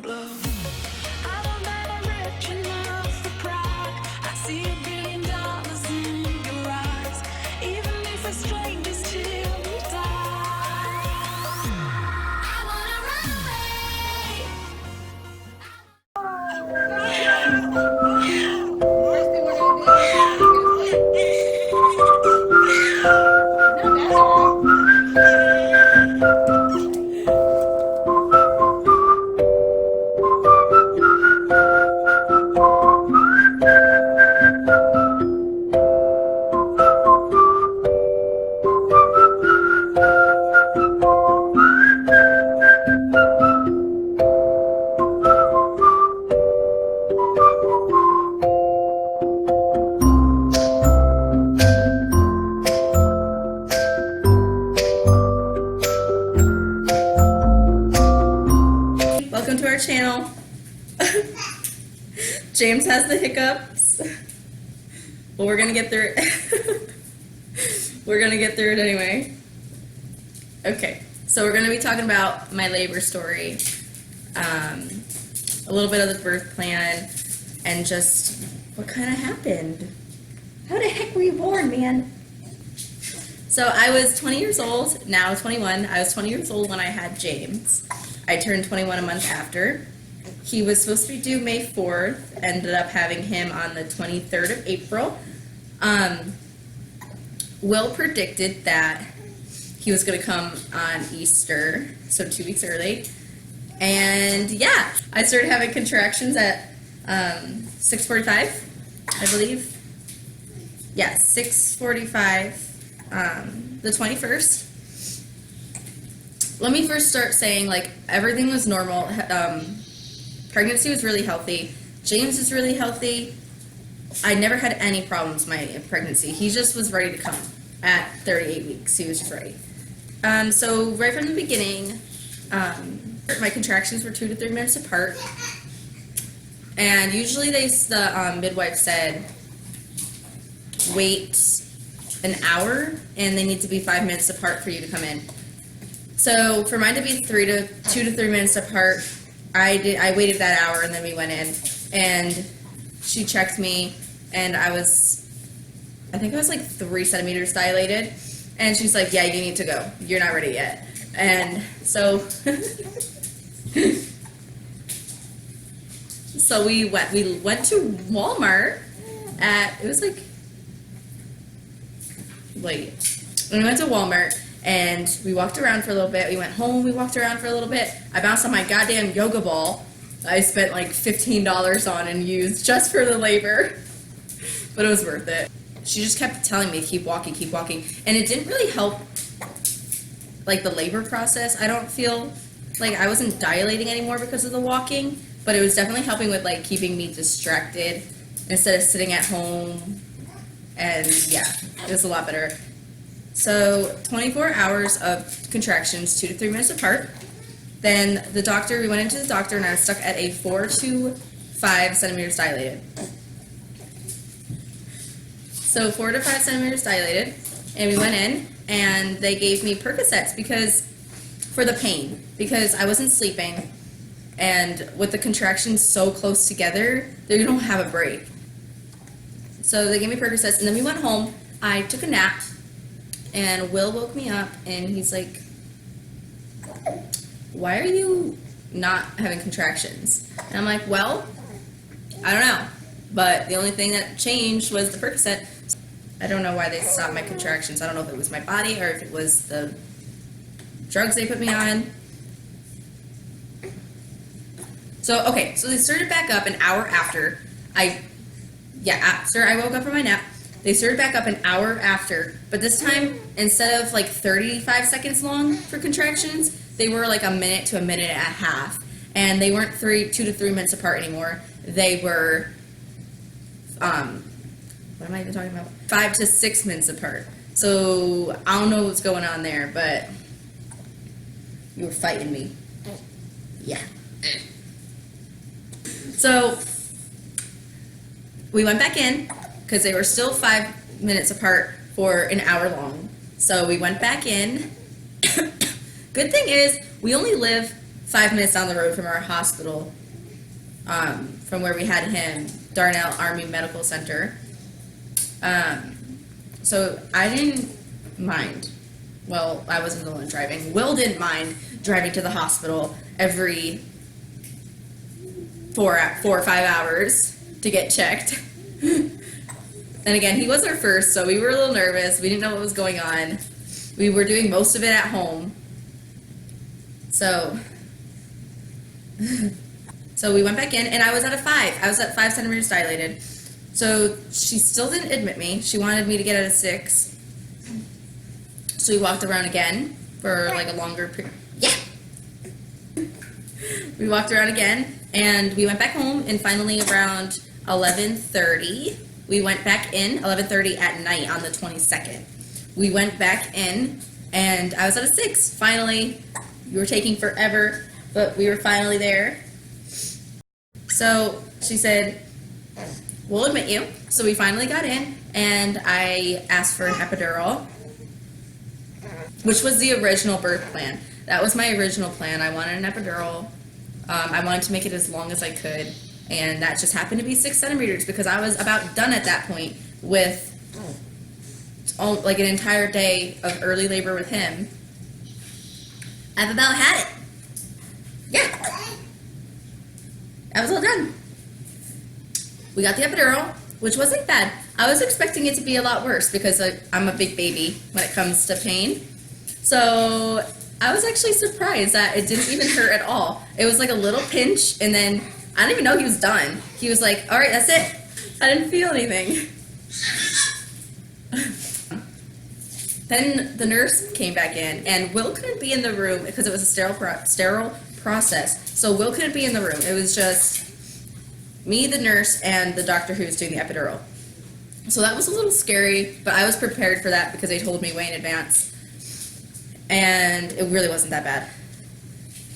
blow. I don't bet I'm rich enough for pride. I see $1 billion in your eyes, even if we're strangers till we die. I wanna run away. Welcome to our channel. James has the hiccups, but we're gonna get through it. We're gonna get through it anyway. Okay, so we're gonna be talking about my labor story, a little bit of the birth plan, and just what kind of happened. How the heck were you born, man? So I was 20 years old, now 21. I was 20 years old when I had James. I turned 21 a month after. He was supposed to be due May 4th, ended up having him on the 23rd of April. Will predicted that he was going to come on Easter, so 2 weeks early. And yeah, I started having contractions at 6:45, I believe. Yeah, 6:45, the 21st. Let me first start saying, like, everything was normal. Pregnancy was really healthy. James is really healthy. I never had any problems my pregnancy. He just was ready to come at 38 weeks. He was just ready. So right from the beginning, my contractions were 2 to 3 minutes apart. And usually the midwife said, wait an hour, and they need to be 5 minutes apart for you to come in. So for mine to be 2 to 3 minutes apart, I waited that hour, and then we went in, and she checked me, and I think I was like 3 centimeters dilated, and she's like, yeah, you need to go. You're not ready yet. And so, so we went to Walmart it was like, late. And we went to Walmart, and we walked around for a little bit. We went home, we walked around for a little bit. I bounced on my goddamn yoga ball that I spent like $15 on and used just for the labor. But it was worth it. She just kept telling me, keep walking, keep walking. And it didn't really help, like, the labor process. I don't feel like I wasn't dilating anymore because of the walking, but it was definitely helping with, like, keeping me distracted instead of sitting at home. And yeah, it was a lot better. So 24 hours of contractions, 2 to 3 minutes apart. Then we went into the doctor, and I was stuck at a 4 to 5 centimeters dilated. So 4 to 5 centimeters dilated, and we went in, and they gave me Percocets for the pain, because I wasn't sleeping, and with the contractions so close together, they don't have a break. So they gave me Percocets, and then we went home. I took a nap, and Will woke me up, and he's like, why are you not having contractions? And I'm like, well, I don't know. But the only thing that changed was the Percocet. I don't know why they stopped my contractions. I don't know if it was my body or if it was the drugs they put me on. So they started back up an hour after after I woke up from my nap. They started back up an hour after, but this time, instead of like 35 seconds long for contractions, they were like a minute to a minute and a half. And they weren't 2 to 3 minutes apart anymore. They were, what am I even talking about? 5 to 6 minutes apart. So I don't know what's going on there, but you were fighting me. Yeah. So we went back in because they were still 5 minutes apart for an hour long. So we went back in. Good thing is we only live 5 minutes down the road from our hospital, from where we had him, Darnell Army Medical Center. So I didn't mind. Well, I wasn't the one driving. Will didn't mind driving to the hospital every 4 or 5 hours to get checked. And again, he was our first, so we were a little nervous. We didn't know what was going on. We were doing most of it at home. So we went back in, and I was at a 5. I was at 5 centimeters dilated. So she still didn't admit me. She wanted me to get at a 6. So we walked around again for like a longer period. Yeah. We walked around again, and we went back home, and finally around 11:30, we went back in, 11:30 at night on the 22nd. We went back in, and I was at a 6. Finally, we were taking forever, but we were finally there. So she said, we'll admit you. So we finally got in, and I asked for an epidural, which was the original birth plan. That was my original plan. I wanted an epidural. I wanted to make it as long as I could, and that just happened to be 6 centimeters because I was about done at that point with like an entire day of early labor with him. I've about had it. Yeah. I was all done. We got the epidural, which wasn't bad. I was expecting it to be a lot worse because I'm a big baby when it comes to pain. So I was actually surprised that it didn't even hurt at all. It was like a little pinch, and then I didn't even know he was done. He was like, all right, that's it. I didn't feel anything. Then the nurse came back in, and Will couldn't be in the room because it was a sterile process. So Will couldn't be in the room. It was just me, the nurse, and the doctor who was doing the epidural. So that was a little scary, but I was prepared for that because they told me way in advance. And it really wasn't that bad.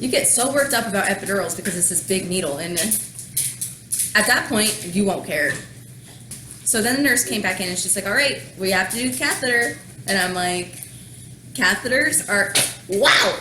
You get so worked up about epidurals because it's this big needle, and at that point, you won't care. So then the nurse came back in, and she's like, all right, we have to do the catheter. And I'm like, catheters are, wow!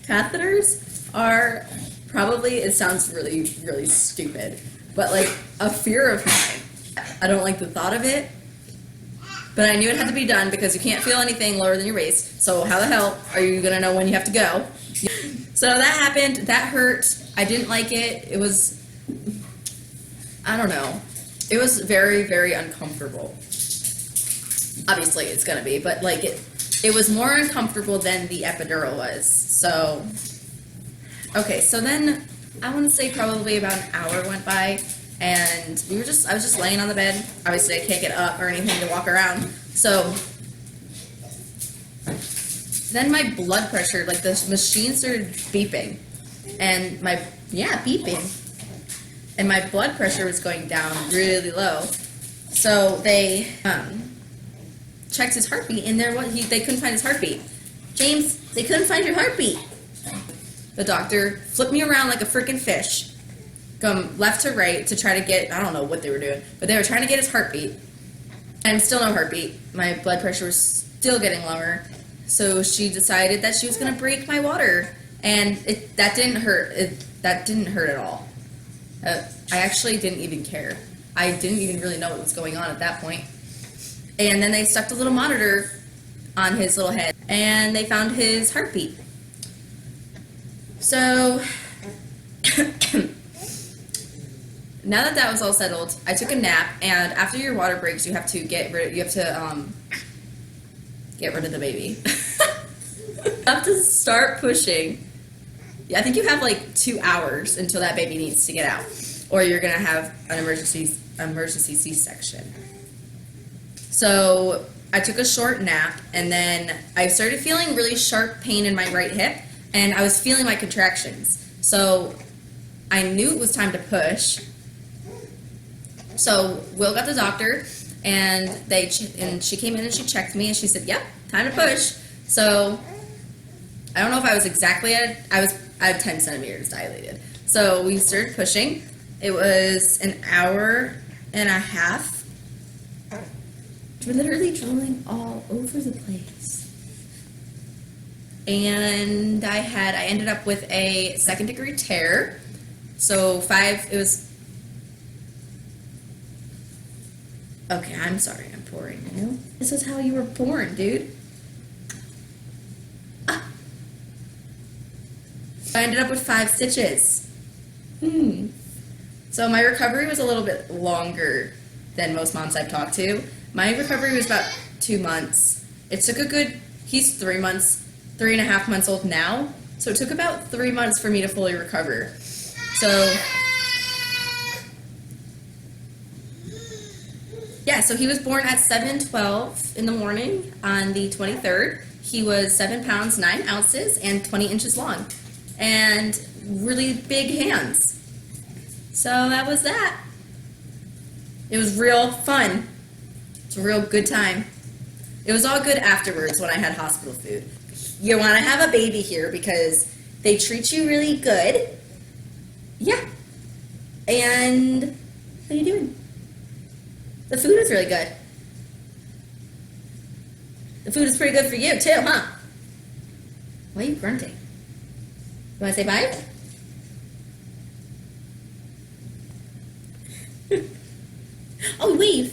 Catheters are probably, it sounds really, really stupid, but like a fear of mine. I don't like the thought of it, but I knew it had to be done because you can't feel anything lower than your waist. So how the hell are you gonna know when you have to go? So that happened, that hurt. I didn't like it. It was, I don't know. It was very, very uncomfortable. Obviously it's gonna be, but like it was more uncomfortable than the epidural was. So, okay, so then I want to say probably about an hour went by, and I was just laying on the bed. Obviously I can't get up or anything to walk around. So then my blood pressure, like the machine started beeping, and beeping, and my blood pressure was going down really low. So they checked his heartbeat, and they couldn't find his heartbeat. James, they couldn't find your heartbeat. The doctor flipped me around like a freaking fish, come left to right to try to get, I don't know what they were doing, but they were trying to get his heartbeat. And still no heartbeat. My blood pressure was still getting lower. So she decided that she was going to break my water. And that didn't hurt. That didn't hurt at all. I actually didn't even care. I didn't even really know what was going on at that point. And then they stuck the little monitor on his little head, and they found his heartbeat. So now that was all settled, I took a nap, and after your water breaks, you have to get rid of the baby. You have to start pushing. I think you have like 2 hours until that baby needs to get out, or you're gonna have an emergency C-section. So I took a short nap, and then I started feeling really sharp pain in my right hip, and I was feeling my contractions. So I knew it was time to push. So Will got the doctor, and she came in and she checked me, and she said, "Yep, time to push." So I don't know if I was exactly I had 10 centimeters dilated. So we started pushing. It was an hour and a half. We're literally drooling all over the place. and I ended up with a second-degree tear. So it was. Okay, I'm sorry, I'm pouring you. This is how you were born, dude. Ah. I ended up with 5 stitches. So my recovery was a little bit longer than most moms I've talked to. My recovery was about 2 months. It took he's 3 months, 3.5 months old now. So it took about 3 months for me to fully recover. So, yeah, so he was born at 7:12 in the morning on the 23rd. He was 7 pounds, 9 ounces, and 20 inches long. And really big hands. So that was that. It was real fun. It's a real good time. It was all good afterwards when I had hospital food. You want to have a baby here because they treat you really good. Yeah. And how you doing? The food is really good. The food is pretty good for you too, huh? Why are you grunting? You want to say bye? Oh, wave.